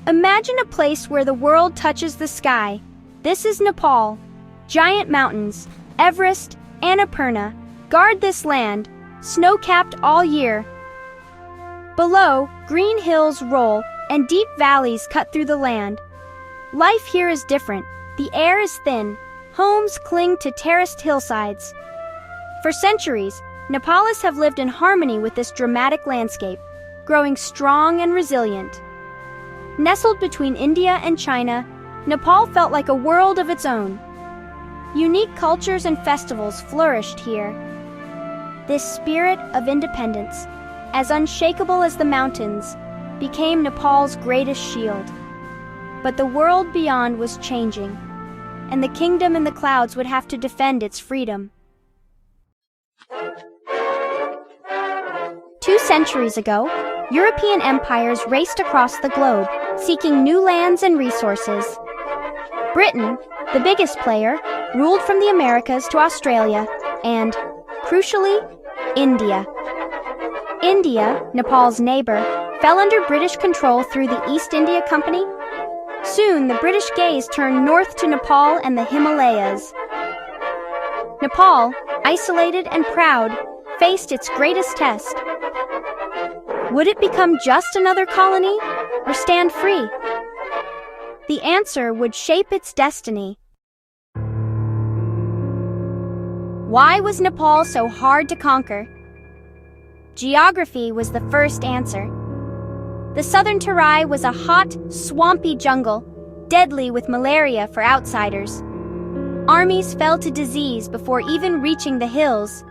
Imagine a place where the world touches the sky. This is Nepal. Giant mountains, Everest, Annapurna, guard this land, snow-capped all year. Below, green hills roll and deep valleys cut through the land. Life here is different. The air is thin. Homes cling to terraced hillsides. For centuries, Nepalis have lived in harmony with this dramatic landscape, growing strong and resilient. Nestled between India and China, Nepal felt like a world of its own. Unique cultures and festivals flourished here. This spirit of independence, as unshakable as the mountains, became Nepal's greatest shield. But the world beyond was changing, and the kingdom in the clouds would have to defend its freedom. 2 centuries ago, European empires raced across the globe, seeking new lands and resources. Britain, the biggest player, ruled from the Americas to Australia, and, crucially, India. India, Nepal's neighbor, fell under British control through the East India Company. Soon, the British gaze turned north to Nepal and the Himalayas. Nepal, isolated and proud, faced its greatest test. Would it become just another colony, or stand free? The answer would shape its destiny. Why was Nepal so hard to conquer? Geography was the first answer. The southern Terai was a hot, swampy jungle, deadly with malaria for outsiders. Armies fell to disease before even reaching the hills.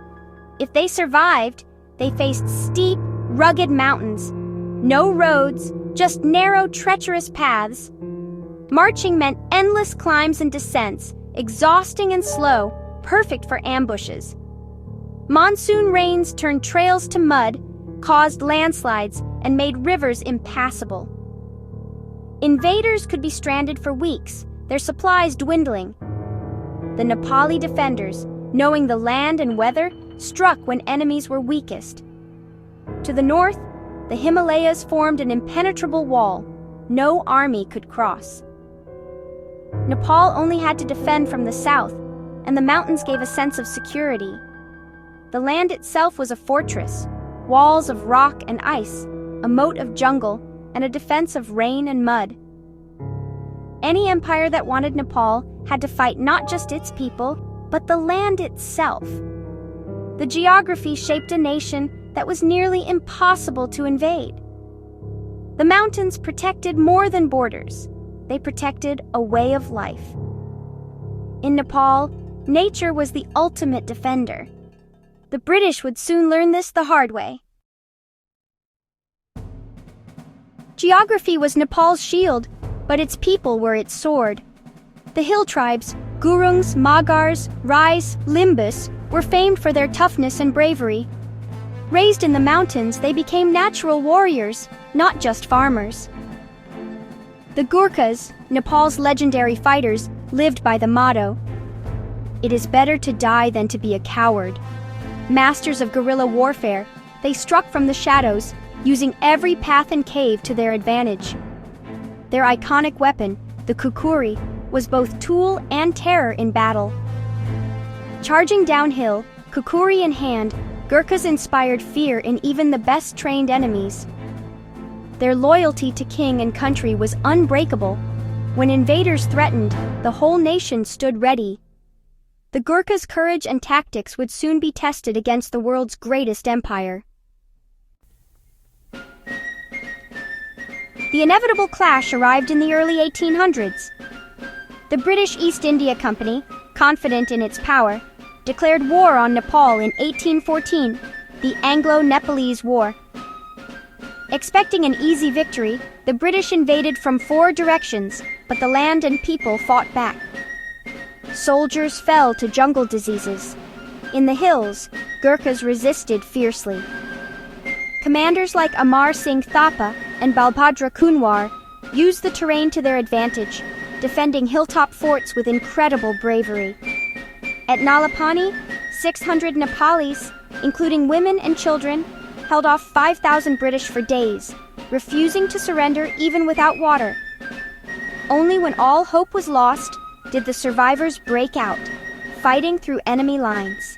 If they survived, they faced steep, rugged mountains. No roads, just narrow, treacherous paths. Marching meant endless climbs and descents, exhausting and slow, perfect for ambushes. Monsoon rains turned trails to mud, caused landslides, and made rivers impassable. Invaders could be stranded for weeks, their supplies dwindling. The Nepali defenders, knowing the land and weather, struck when enemies were weakest. To the north, the Himalayas formed an impenetrable wall. No army could cross. Nepal only had to defend from the south, and the mountains gave a sense of security. The land itself was a fortress, walls of rock and ice, a moat of jungle, and a defense of rain and mud. Any empire that wanted Nepal had to fight not just its people, but the land itself. The geography shaped a nation that was nearly impossible to invade. The mountains protected more than borders. They protected a way of life. In Nepal, nature was the ultimate defender. The British would soon learn this the hard way. Geography was Nepal's shield, but its people were its sword. The hill tribes, Gurungs, Magars, Rais, Limbus, were famed for their toughness and bravery. Raised in the mountains, they became natural warriors, not just farmers. The Gurkhas, Nepal's legendary fighters, lived by the motto, "It is better to die than to be a coward." Masters of guerrilla warfare, they struck from the shadows, using every path and cave to their advantage. Their iconic weapon, the kukuri, was both tool and terror in battle. Charging downhill, kukuri in hand, Gurkhas inspired fear in even the best-trained enemies. Their loyalty to king and country was unbreakable. When invaders threatened, the whole nation stood ready. The Gurkhas' courage and tactics would soon be tested against the world's greatest empire. The inevitable clash arrived in the early 1800s. The British East India Company, confident in its power, declared war on Nepal in 1814, the Anglo-Nepalese War. Expecting an easy victory, the British invaded from 4 directions, but the land and people fought back. Soldiers fell to jungle diseases. In the hills, Gurkhas resisted fiercely. Commanders like Amar Singh Thapa and Balbhadra Kunwar used the terrain to their advantage, defending hilltop forts with incredible bravery. At Nalapani, 600 Nepalis, including women and children, held off 5,000 British for days, refusing to surrender even without water. Only when all hope was lost did the survivors break out, fighting through enemy lines.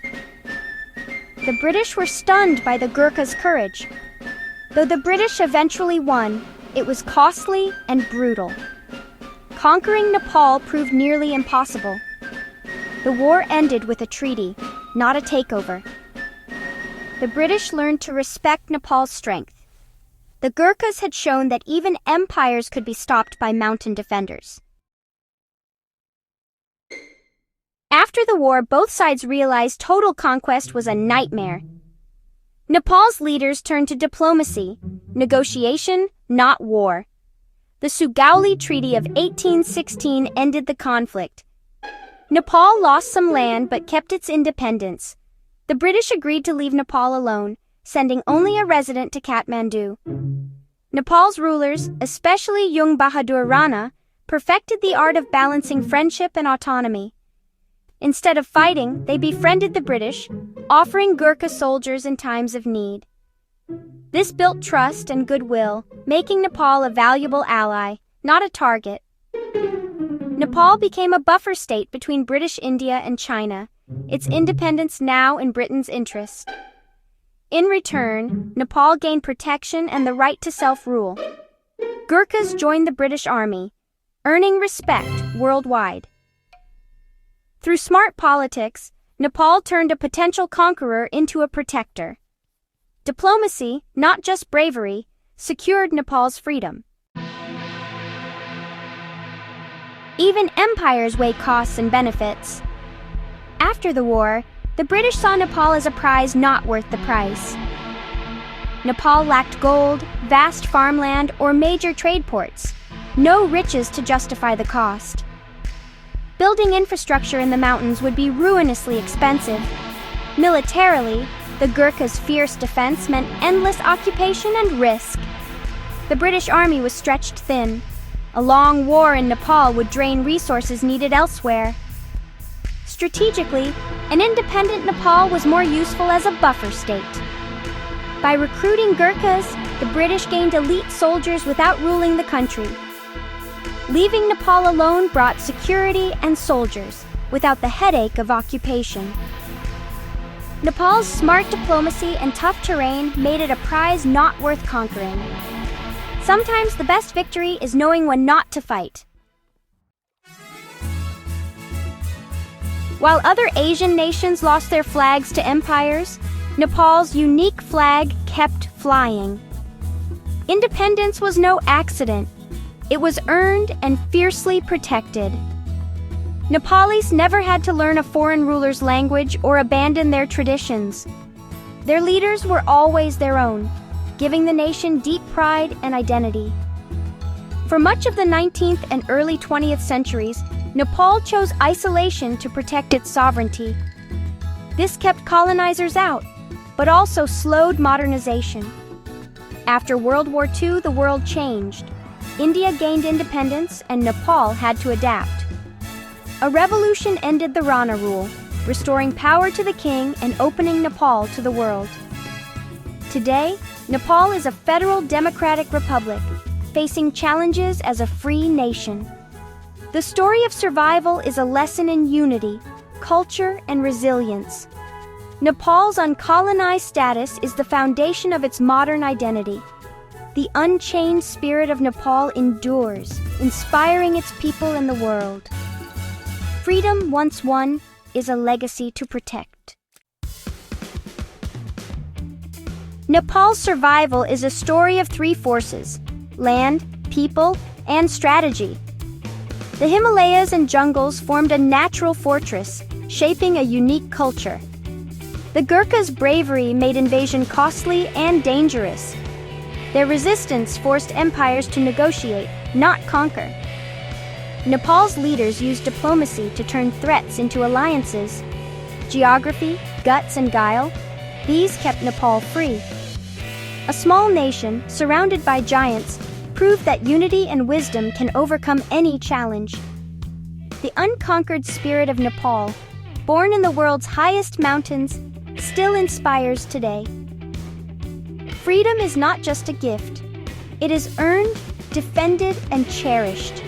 The British were stunned by the Gurkhas' courage. Though the British eventually won, it was costly and brutal. Conquering Nepal proved nearly impossible. The war ended with a treaty, not a takeover. The British learned to respect Nepal's strength. The Gurkhas had shown that even empires could be stopped by mountain defenders. After the war, both sides realized total conquest was a nightmare. Nepal's leaders turned to diplomacy, negotiation, not war. The Sugauli Treaty of 1816 ended the conflict. Nepal lost some land but kept its independence. The British agreed to leave Nepal alone, sending only a resident to Kathmandu. Nepal's rulers, especially Jung Bahadur Rana, perfected the art of balancing friendship and autonomy. Instead of fighting, they befriended the British, offering Gurkha soldiers in times of need. This built trust and goodwill, making Nepal a valuable ally, not a target. Nepal became a buffer state between British India and China, its independence now in Britain's interest. In return, Nepal gained protection and the right to self-rule. Gurkhas joined the British Army, earning respect worldwide. Through smart politics, Nepal turned a potential conqueror into a protector. Diplomacy, not just bravery, secured Nepal's freedom. Even empires weigh costs and benefits. After the war, the British saw Nepal as a prize not worth the price. Nepal lacked gold, vast farmland, or major trade ports. No riches to justify the cost. Building infrastructure in the mountains would be ruinously expensive. Militarily, the Gurkhas' fierce defense meant endless occupation and risk. The British Army was stretched thin. A long war in Nepal would drain resources needed elsewhere. Strategically, an independent Nepal was more useful as a buffer state. By recruiting Gurkhas, the British gained elite soldiers without ruling the country. Leaving Nepal alone brought security and soldiers, without the headache of occupation. Nepal's smart diplomacy and tough terrain made it a prize not worth conquering. Sometimes the best victory is knowing when not to fight. While other Asian nations lost their flags to empires, Nepal's unique flag kept flying. Independence was no accident. It was earned and fiercely protected. Nepalis never had to learn a foreign ruler's language or abandon their traditions. Their leaders were always their own, giving the nation deep pride and identity. For much of the 19th and early 20th centuries, Nepal chose isolation to protect its sovereignty. This kept colonizers out, but also slowed modernization. After World War II, the world changed. India gained independence and Nepal had to adapt. A revolution ended the Rana rule, restoring power to the king and opening Nepal to the world. Today, Nepal is a federal democratic republic, facing challenges as a free nation. The story of survival is a lesson in unity, culture, and resilience. Nepal's uncolonized status is the foundation of its modern identity. The unchained spirit of Nepal endures, inspiring its people and the world. Freedom once won is a legacy to protect. Nepal's survival is a story of three forces: land, people, and strategy. The Himalayas and jungles formed a natural fortress, shaping a unique culture. The Gurkhas' bravery made invasion costly and dangerous. Their resistance forced empires to negotiate, not conquer. Nepal's leaders used diplomacy to turn threats into alliances. Geography, guts, and guile, these kept Nepal free. A small nation, surrounded by giants, proved that unity and wisdom can overcome any challenge. The unconquered spirit of Nepal, born in the world's highest mountains, still inspires today. Freedom is not just a gift. It is earned, defended, and cherished.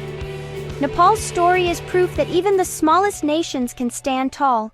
Nepal's story is proof that even the smallest nations can stand tall.